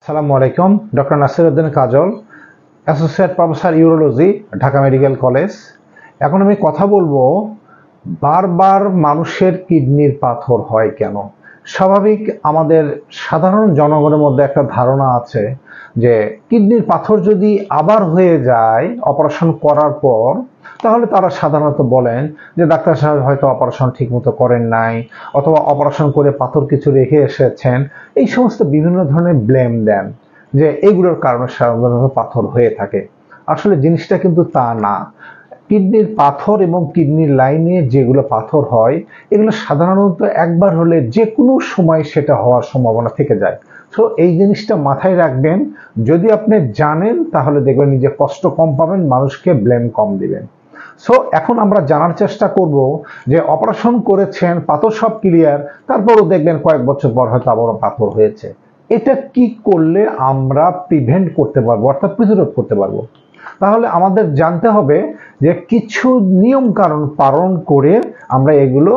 আসসালামু আলাইকুম। Doctor Nasiruddin Kajal, associate professor urology, Dhaka medical college. এখন আমি কথা বলবো বারবার মানুষের কিডনির পাথর হয় কেন। স্বাভাবিক আমাদের সাধারণ জনগণের মধ্যে একটা ধারণা আছে যে কিডনির পাথর যদি আবার হয়ে যায় অপারেশন করার পর, তাহলে তারা সাধারণত বলেন যে ডাক্তার সাহেব হয়তো অপারেশন ঠিকমতো করেন নাই, অথবা অপারেশন করে পাথর কিছু রেখে এসেছেন। এই সমস্ত বিভিন্ন ধরনের ব্লেম দেন যে এগুলোর কারণে সাধারণত পাথর হয়ে থাকে। আসলে জিনিসটা কিন্তু তা না। কিডনির পাথর এবং কিডনির লাইনে যেগুলো পাথর হয়, এগুলো সাধারণত একবার হলে যে কোনো সময় সেটা হওয়ার সম্ভাবনা থেকে যায়। সো এই জিনিসটা মাথায় রাখবেন। যদি আপনি জানেন তাহলে দেখবেন নিজে কষ্ট কম পাবেন, মানুষকে ব্লেম কম দিবেন। সো এখন আমরা জানার চেষ্টা করব যে অপারেশন করেছেন, পাথর সব ক্লিয়ার, তারপরও দেখবেন কয়েক বছর পর হয়তো আবারও পাথর হয়েছে। এটা কি করলে আমরা প্রিভেন্ট করতে পারবো, অর্থাৎ প্রতিরোধ করতে পারবো? তাহলে আমাদের জানতে হবে যে কিছু নিয়ম কারণ পালন করে আমরা এগুলো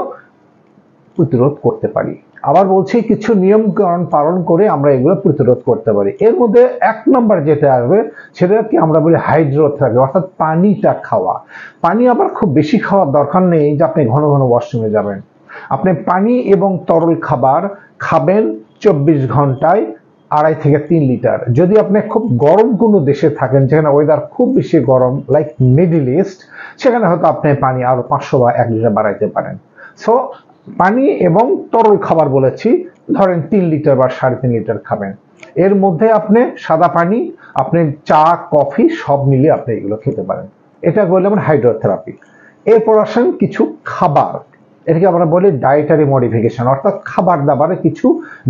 প্রতিরোধ করতে পারি। আবার বলছি, কিছু নিয়ম কারণ পালন করে আমরা এগুলো প্রতিরোধ করতে পারি। এর মধ্যে এক নম্বর যেটা আসবে সেটা কি আমরা বলি হাইড্রোথেরাপি, অর্থাৎ পানিটা খাওয়া। পানি আবার খুব বেশি খাওয়ার দরকার নেই যে আপনি ঘন ঘন ওয়াশরুমে যাবেন। আপনি পানি এবং তরল খাবার খাবেন 24 ঘন্টায় 2.5 থেকে 3 লিটার। যদি আপনি খুব গরম কোনো দেশে থাকেন যেখানে ওয়েদার খুব বেশি গরম, লাইক মিডল ইস্ট, সেখানে হয়তো আপনি পানি আরো 500 বা 1 লিটার বাড়াইতে পারেন। সো পানি এবং তরল খাবার বলেছি, ধরেন 3 লিটার বা 3.5 লিটার খাবেন। এর মধ্যে আপনি সাদা পানি, আপনি চা, কফি সব মিলিয়ে আপনি এগুলো খেতে পারেন। এটা বললে আমরা হাইড্রোথেরাপি। এরপর আসেন কিছু খাবার, এটাকে আমরা বলি ডায়েটারি মডিফিকেশন, অর্থাৎ খাবার দাবারে কিছু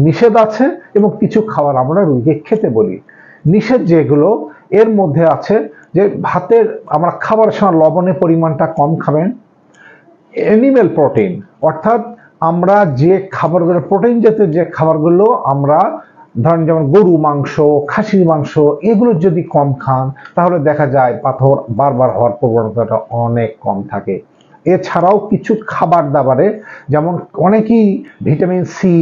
নিষেধ আছে এবং কিছু খাবার আমরা রোগীকে খেতে বলি। নিষেধ যেগুলো, এর মধ্যে আছে যে ভাতের আমরা খাবারের সময় লবণের পরিমাণটা কম খাবেন। অ্যানিমেল প্রোটিন, অর্থাৎ আমরা যে খাবারগুলো প্রোটিন জাতীয় যে খাবারগুলো আমরা ধরেন যেমন গরু মাংস, খাসির মাংস, এগুলো যদি কম খান তাহলে দেখা যায় পাথর বারবার হওয়ার প্রবণতাটা অনেক কম থাকে। এছাড়াও কিছু খাবার দাবারে যেমন অনেকেই ভিটামিন সি,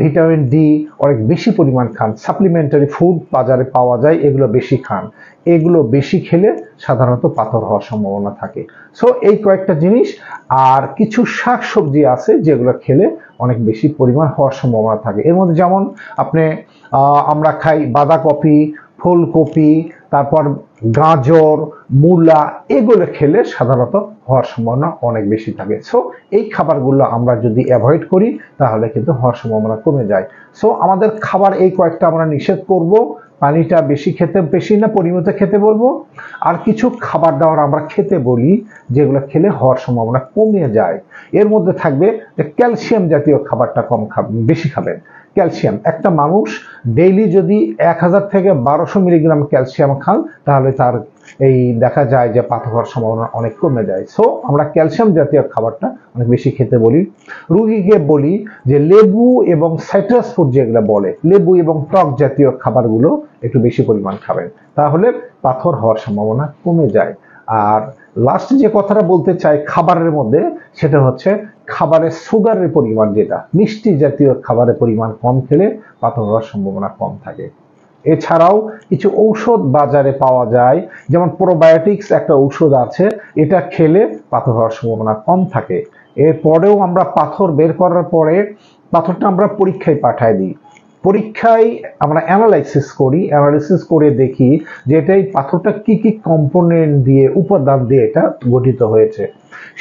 ভিটামিন ডি অনেক বেশি পরিমাণ খান, সাপ্লিমেন্টারি ফুড বাজারে পাওয়া যায়, এগুলো বেশি খান। এগুলো বেশি খেলে সাধারণত পাথর হওয়ার সম্ভাবনা থাকে। সো এই কয়েকটা জিনিস। আর কিছু শাক সবজি আছে যেগুলো খেলে অনেক বেশি পরিমাণ হওয়ার সম্ভাবনা থাকে। এর মধ্যে যেমন আপনি আমরা খাই বাঁধাকপি, ফুলকপি, তারপর গাজর, মূলা, এগুলো খেলে সাধারণত হওয়ার সম্ভাবনা অনেক বেশি থাকে। সো এই খাবারগুলো আমরা যদি অ্যাভয়েড করি তাহলে কিন্তু হওয়ার সম্ভাবনা কমে যায়। সো আমাদের খাবার এই কয়েকটা আমরা নিষেধ করব। পানিটা বেশি খেতে, বেশি না পরিমিত খেতে বলবো। আর কিছু খাবার দাবার আমরা খেতে বলি যেগুলো খেলে হওয়ার সম্ভাবনা কমে যায়। এর মধ্যে থাকবে যে ক্যালসিয়াম জাতীয় খাবারটা কম খাবেন, বেশি খাবেন। ক্যালসিয়াম, একটা মানুষ ডেইলি যদি 1000 থেকে 1200 মিলিগ্রাম ক্যালসিয়াম খান তাহলে তার এই দেখা যায় যে পাথর হওয়ার সম্ভাবনা অনেক কমে যায়। সো আমরা ক্যালসিয়াম জাতীয় খাবারটা অনেক বেশি খেতে বলি। রোগীকে বলি যে লেবু এবং সাইট্রাস ফুড যেগুলো বলে, লেবু এবং টক জাতীয় খাবারগুলো একটু বেশি পরিমাণ খাবেন, তাহলে পাথর হওয়ার সম্ভাবনা কমে যায়। আর লাস্ট যে কথাটা বলতে চাই খাবারের মধ্যে, সেটা হচ্ছে খাবারের সুগারের পরিমাণ, যেটা মিষ্টি জাতীয় খাবারের পরিমাণ কম খেলে পাথর হওয়ার সম্ভাবনা কম থাকে। এছাড়াও কিছু ঔষধ বাজারে পাওয়া যায়, যেমন প্রোবায়োটিক্স একটা ঔষধ আছে, এটা খেলে পাথর হওয়ার সম্ভাবনা কম থাকে। এরপরেও আমরা পাথর বের করার পরে পাথরটা আমরা পরীক্ষায় পাঠায় দিই। পরীক্ষায় আমরা অ্যানালাইসিস করে দেখি যে এটাই পাথরটা কি কি কম্পোনেন্ট দিয়ে, উপাদান দিয়ে এটা গঠিত হয়েছে।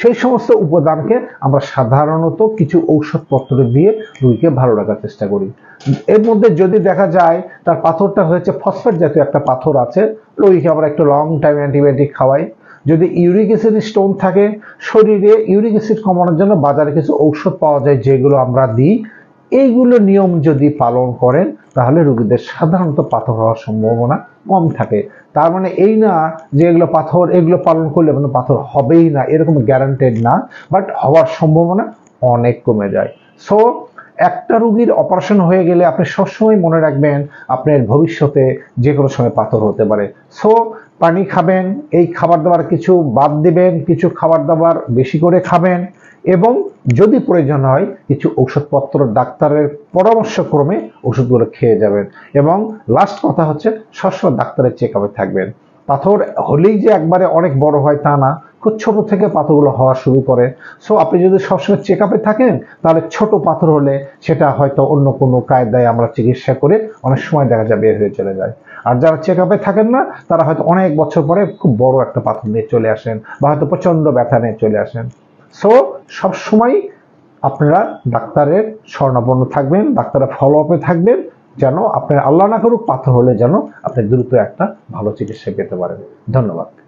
সেই সমস্ত উপাদানকে আমরা সাধারণত কিছু ঔষধপত্র দিয়ে রোগীকে ভালো রাখার চেষ্টা করি। এর মধ্যে যদি দেখা যায় তার পাথরটা হয়েছে ফসফেট জাতীয় একটা পাথর আছে, রোগীকে আমরা একটু লং টাইম অ্যান্টিবায়োটিক খাওয়াই। যদি ইউরিক অ্যাসিড স্টোন থাকে, শরীরে ইউরিক অ্যাসিড কমানোর জন্য বাজারে কিছু ঔষধ পাওয়া যায় যেগুলো আমরা দিই। এইগুলো নিয়ম যদি পালন করেন তাহলে রোগীদের সাধারণত পাথর হওয়ার সম্ভাবনা কম থাকে। তার মানে এই না যে এগুলো পালন করলে মানে পাথর হবেই না, এরকম গ্যারান্টেড না, বাট হওয়ার সম্ভাবনা অনেক কমে যায়। সো একটা রোগীর অপারেশন হয়ে গেলে আপনি সবসময় মনে রাখবেন আপনার ভবিষ্যতে যে কোনো সময় পাথর হতে পারে। সো পানি খাবেন, এই খাবার দাবার কিছু বাদ দিবেন, কিছু খাবার দাবার বেশি করে খাবেন, এবং যদি প্রয়োজন হয় কিছু ওষুধপত্র ডাক্তারের পরামর্শক্রমে ওষুধগুলো খেয়ে যাবেন। এবং লাস্ট কথা হচ্ছে সবসময় ডাক্তারের চেক আপে থাকবেন। পাথর হলেই যে একবারে অনেক বড় হয় তা না, খুব ছোট থেকে পাথরগুলো হওয়া শুরু করে। সো আপনি যদি সবসময় চেক আপে থাকেন তাহলে ছোট পাথর হলে সেটা হয়তো অন্য কোনো কায়দায় আমরা চিকিৎসা করে অনেক সময় দেখা যায় বের হয়ে চলে যায়। আর যারা চেক আপে থাকেন না তারা হয়তো অনেক বছর পরে খুব বড় একটা পাথর নিয়ে চলে আসেন বা হয়তো প্রচন্ড ব্যথা নিয়ে চলে আসেন। সো সবসময় আপনারা ডাক্তারের শরণাপন্ন থাকবেন, ডাক্তারের ফলো আপে থাকবেন, যেন আপনার আল্লাহ না করুক পাথর হলে যেন আপনি দ্রুত একটা ভালো চিকিৎসা পেতে পারেন। ধন্যবাদ।